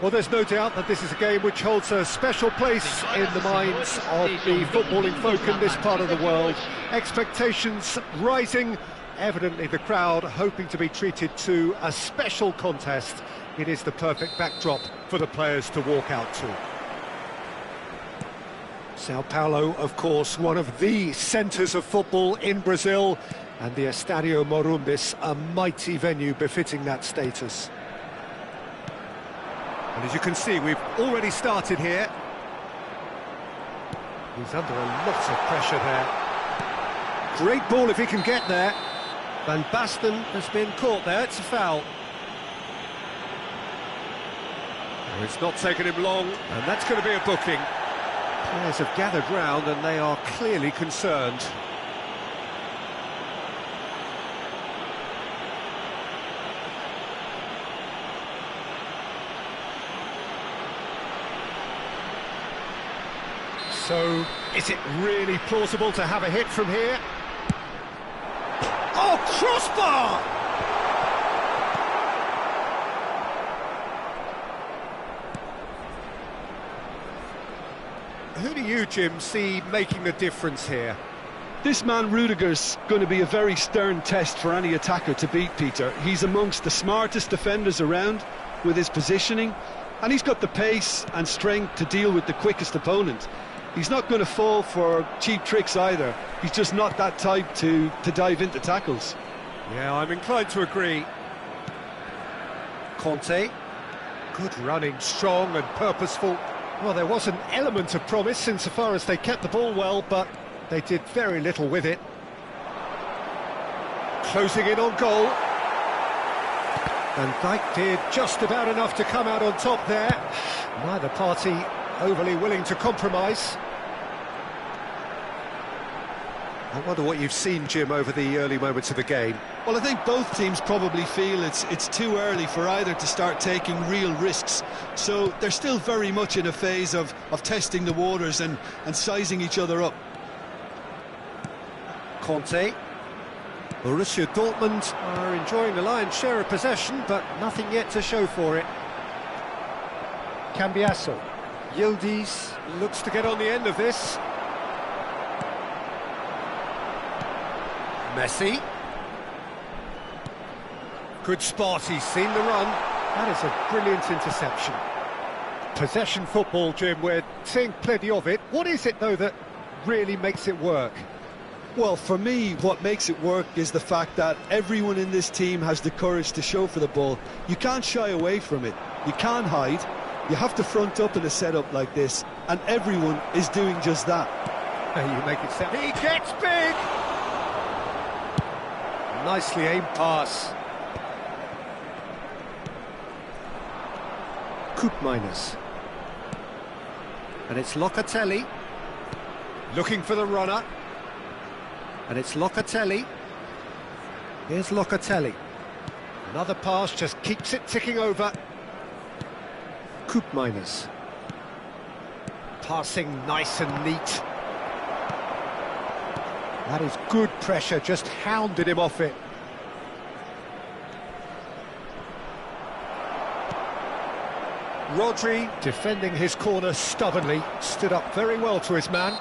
Well, there's no doubt that this is a game which holds a special place in the minds of the footballing folk in this part of the world. Expectations rising, evidently the crowd hoping to be treated to a special contest. It is the perfect backdrop for the players to walk out to. Sao Paulo, of course, one of the centres of football in Brazil, and the Estadio Morumbis, a mighty venue befitting that status. And as you can see, we've already started here. He's under a lot of pressure there. Great ball if he can get there. Van Basten has been caught there, it's a foul. Oh, it's not taken him long, and that's going to be a booking. Players have gathered round and they are clearly concerned. So, is it really plausible to have a hit from here? Oh, crossbar! Who do you, Jim, see making a difference here? This man Rudiger's going to be a very stern test for any attacker to beat, Peter. He's amongst the smartest defenders around with his positioning, and he's got the pace and strength to deal with the quickest opponent. He's not going to fall for cheap tricks either. He's just not that type to dive into tackles. Yeah, I'm inclined to agree. Conte, good running, strong and purposeful. Well, there was an element of promise insofar as they kept the ball well, but they did very little with it. Closing in on goal. Van Dijk did just about enough to come out on top there. Neither party overly willing to compromise. I wonder what you've seen, Jim, over the early moments of the game. Well, I think both teams probably feel it's too early for either to start taking real risks. So they're still very much in a phase of testing the waters and sizing each other up. Conte. Borussia Dortmund are enjoying the lion's share of possession, but nothing yet to show for it. Cambiasso. Yildiz looks to get on the end of this. Messi. Good spot, he's seen the run. That is a brilliant interception. Possession football, Jim, we're seeing plenty of it. What is it, though, that really makes it work? Well, for me, what makes it work is the fact that everyone in this team has the courage to show for the ball. You can't shy away from it. You can't hide. You have to front up in a setup like this, and everyone is doing just that. You make it sound... He gets big! Nicely aimed pass. Koopmeiners. And it's Locatelli. Looking for the runner. And it's Locatelli. Here's Locatelli. Another pass, just keeps it ticking over. Koopmeiners. Passing nice and neat. That is good pressure, just hounded him off it. Rodri, defending his corner stubbornly, stood up very well to his man.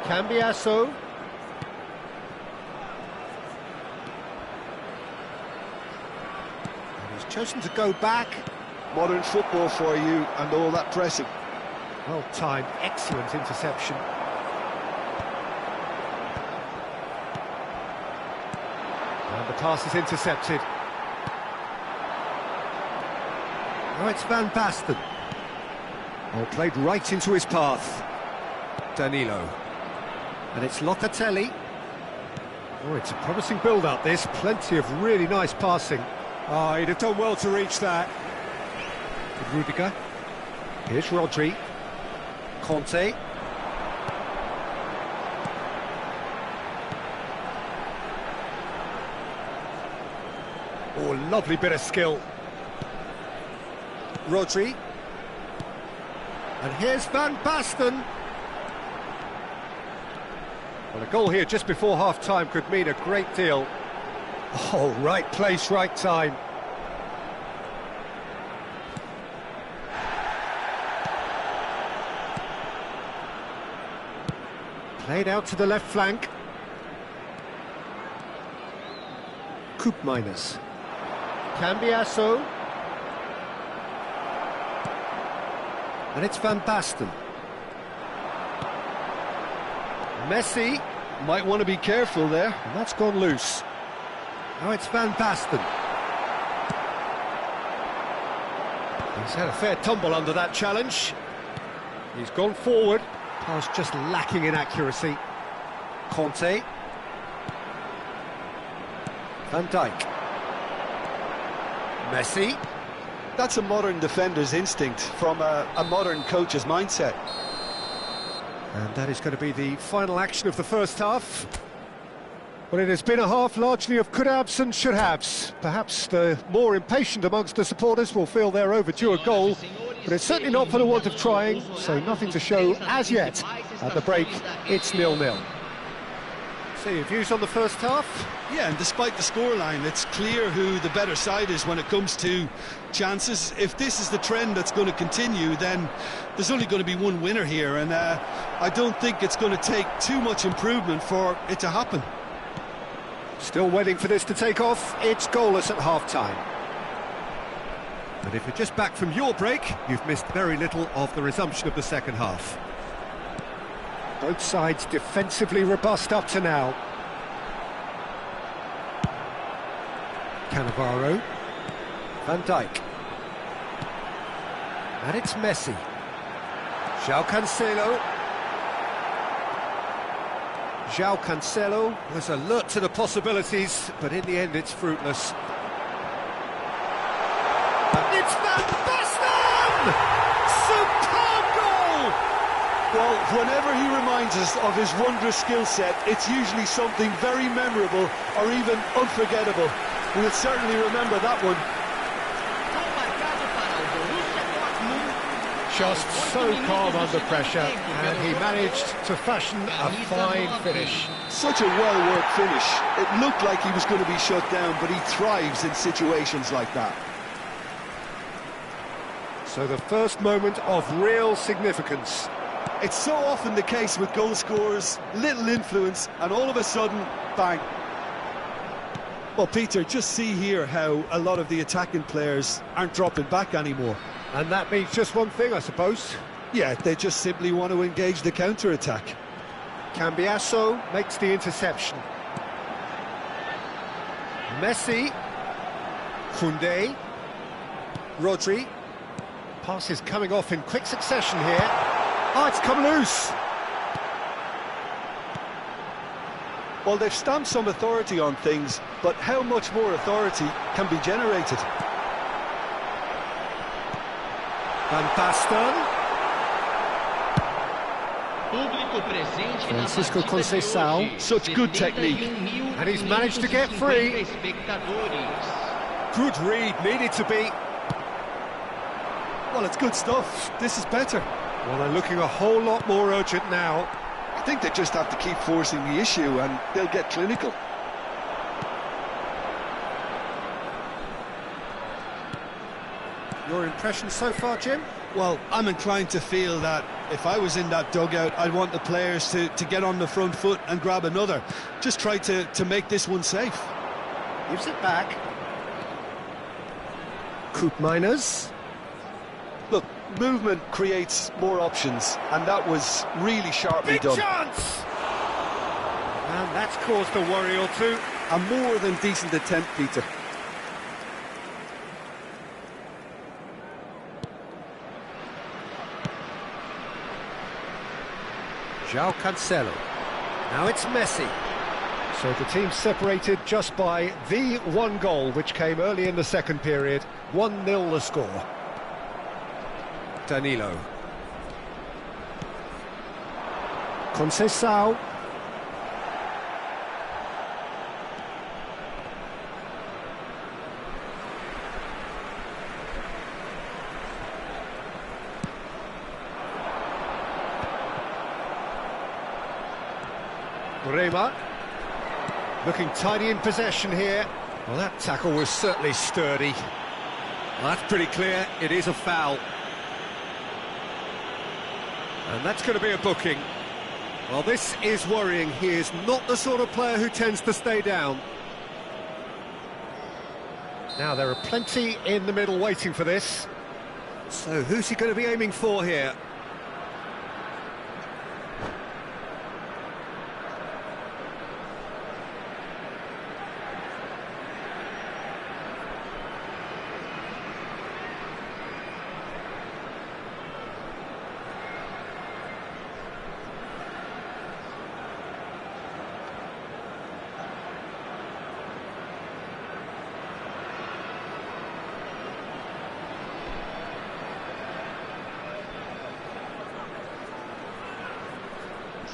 Cambiasso. And he's chosen to go back. Modern football for you and all that pressing. Well timed, excellent interception. And the pass is intercepted. Now it's Van Basten. Oh, played right into his path. Danilo. And it's Locatelli. Oh, it's a promising build-up, this. Plenty of really nice passing. Oh, he'd have done well to reach that. Rudiger. Here's Rodri. Conte. Oh, lovely bit of skill. Rodri. And here's Van Basten. Well, a goal here just before half-time could mean a great deal. Oh, right place, right time. Played out to the left flank. Koopmeiners. Cambiasso. And it's Van Basten. Messi. Might want to be careful there. And that's gone loose. Now it's Van Basten. He's had a fair tumble under that challenge. He's gone forward. Pass just lacking in accuracy. Conte. Van Dijk. Messi. That's a modern defender's instinct from a modern coach's mindset. And that is going to be the final action of the first half. Well, it has been a half largely of could-haves and should-haves. Perhaps the more impatient amongst the supporters will feel they're overdue a goal, but it's certainly not for the want of trying, so nothing to show as yet. At the break, it's 0-0. So your views on the first half? Yeah, and despite the scoreline, it's clear who the better side is when it comes to chances. If this is the trend that's going to continue, then there's only going to be one winner here, and I don't think it's going to take too much improvement for it to happen. Still waiting for this to take off. It's goalless at half-time. And if you're just back from your break, you've missed very little of the resumption of the second half. Both sides defensively robust up to now. Cannavaro. Van Dijk. And it's Messi. João Cancelo. João Cancelo was alert to the possibilities, but in the end it's fruitless. And it's Van Basten! Superb goal! Well, whenever he reminds us of his wondrous skill set, it's usually something very memorable or even unforgettable. We'll certainly remember that one. Just so calm under pressure, and he managed to fashion a fine finish. Such a well-worked finish. It looked like he was going to be shut down, but he thrives in situations like that. So the first moment of real significance. It's so often the case with goal scorers, little influence, and all of a sudden, bang. Well, Peter, just see here how a lot of the attacking players aren't dropping back anymore. And that means just one thing, I suppose. Yeah, they just simply want to engage the counter-attack. Cambiasso makes the interception. Messi. Koundé. Rodri. Pass is coming off in quick succession here. Oh, it's come loose. Well, they've stamped some authority on things, but how much more authority can be generated? Van Basten. Francisco Conceição. Such good technique. And he's managed to get free. Good read, needed to be. Well, it's good stuff. This is better. Well, they're looking a whole lot more urgent now. I think they just have to keep forcing the issue and they'll get clinical. Your impression so far, Jim? Well, I'm inclined to feel that if I was in that dugout, I'd want the players to get on the front foot and grab another. Just try to make this one safe. Gives it back. Koopmeiners. Look, movement creates more options, and that was really sharply Big done. Chance! And that's caused a worry or two. A more than decent attempt, Peter. João Cancelo. Now it's Messi. So the team separated just by the one goal, which came early in the second period. 1-0 the score. Danilo. Conceição. Bremer. Looking tidy in possession here. Well, that tackle was certainly sturdy. Well, that's pretty clear, it is a foul. And that's going to be a booking. Well, this is worrying. He is not the sort of player who tends to stay down. Now, there are plenty in the middle waiting for this. So, who's he going to be aiming for here?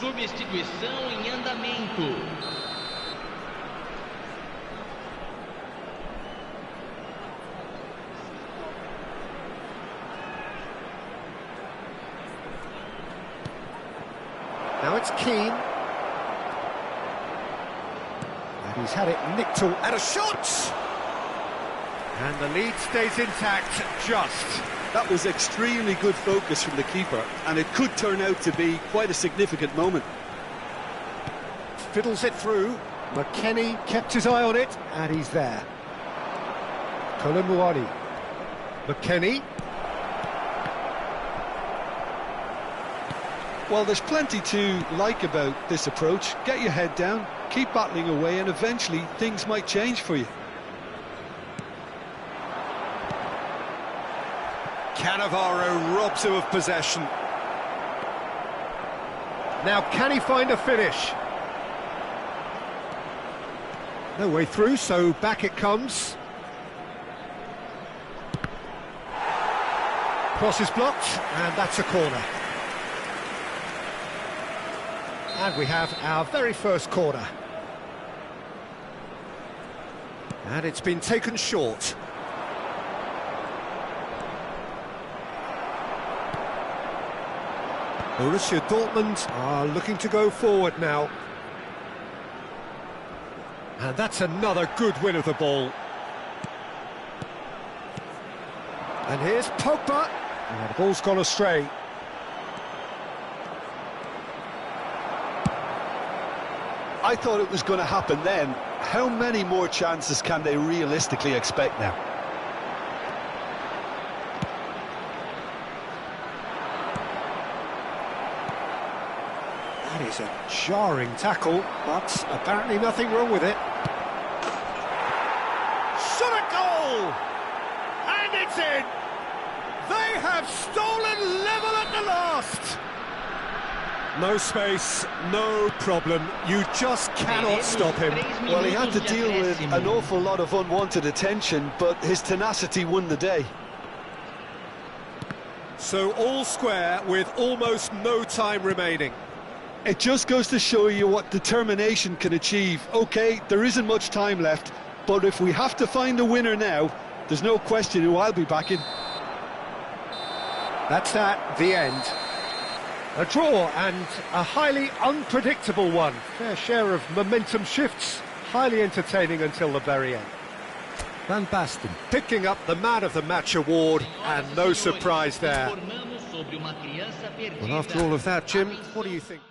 Substituição em andamento. Now it's Keane. And he's had it nicked at a shot! And the lead stays intact, just. That was extremely good focus from the keeper, and it could turn out to be quite a significant moment. Fiddles it through. McKennie kept his eye on it, and he's there. Kolomuani. McKennie. Well, there's plenty to like about this approach. Get your head down, keep battling away, and eventually things might change for you. Cannavaro robs him of possession. Now, can he find a finish? No way through, so back it comes. Cross is blocked, and that's a corner. And we have our very first corner. And it's been taken short. Borussia Dortmund are looking to go forward now. And that's another good win of the ball. And here's Pogba. And the ball's gone astray. I thought it was going to happen then. How many more chances can they realistically expect now? That is a jarring tackle, but apparently nothing wrong with it. Shot a goal! And it's in! They have stolen level at the last! No space, no problem. You just cannot stop him. Well, he had to deal with an awful lot of unwanted attention, but his tenacity won the day. So all square with almost no time remaining. It just goes to show you what determination can achieve. OK, there isn't much time left, but if we have to find a winner now, there's no question who I'll be backing. That's that, the end. A draw and a highly unpredictable one. Fair share of momentum shifts, highly entertaining until the very end. Van Basten picking up the Man of the Match award, and no surprise there. Well, after all of that, Jim, what do you think?